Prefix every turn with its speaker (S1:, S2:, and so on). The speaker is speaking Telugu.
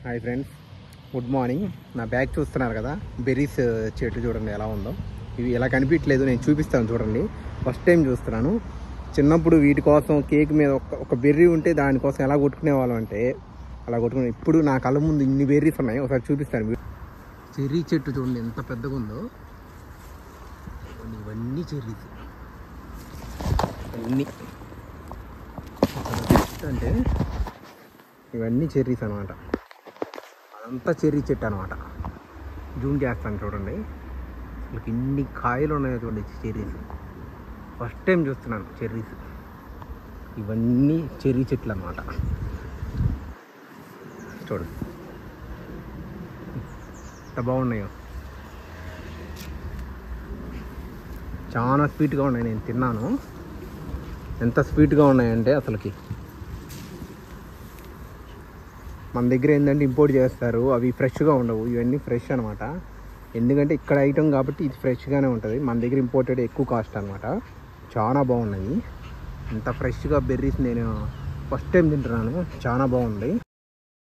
S1: Hi friends, good morning. నా బ్యాగ్ చూస్తున్నారు కదా, బెర్రీస్ చెట్టు చూడండి ఎలా ఉందో. ఇవి ఎలా కనిపించలేదు, నేను చూపిస్తాను చూడండి. ఫస్ట్ టైం చూస్తున్నాను. చిన్నప్పుడు వీటి కోసం కేక్ మీద ఒక బెర్రీ ఉంటే దానికోసం ఎలా కొట్టుకునే వాళ్ళం అంటే అలా కొట్టుకునే. ఇప్పుడు నా కళ్ళ ముందు ఇన్ని బెర్రీస్ ఉన్నాయి, ఒకసారి చూపిస్తాను. చెర్రీ చెట్టు చూడండి ఎంత పెద్దగా ఉందో. ఇవన్నీ చెర్రీస్, అన్నీ అంటే ఇవన్నీ చెర్రీస్ అనమాట. అదంతా చెర్రీ చెట్టు అనమాట. జూమ్ చేస్తాను చూడండి, మీకు ఇన్ని కాయలు ఉన్నాయో చూడండి. చెర్రీస్ ఫస్ట్ టైం చూస్తున్నాను చెర్రీస్. ఇవన్నీ చెర్రీ చెట్లు అనమాట. చూడండి ఎంత బాగున్నాయో, చాలా స్వీట్గా ఉన్నాయి. నేను తిన్నాను, ఎంత స్వీట్గా ఉన్నాయంటే అసలుకి. మన దగ్గర ఏంటంటే ఇంపోర్ట్ చేస్తారు, అవి ఫ్రెష్గా ఉండవు. ఇవన్నీ ఫ్రెష్ అనమాట, ఎందుకంటే ఇక్కడ ఐటమ్ కాబట్టి ఇది ఫ్రెష్గానే ఉంటుంది. మన దగ్గర ఇంపోర్టెడ్ ఎక్కువ కాస్ట్ అనమాట. చాలా బాగున్నాయి. ఇంత ఫ్రెష్గా బెర్రీస్ నేను ఫస్ట్ టైం తింటున్నాను, చాలా బాగుంది.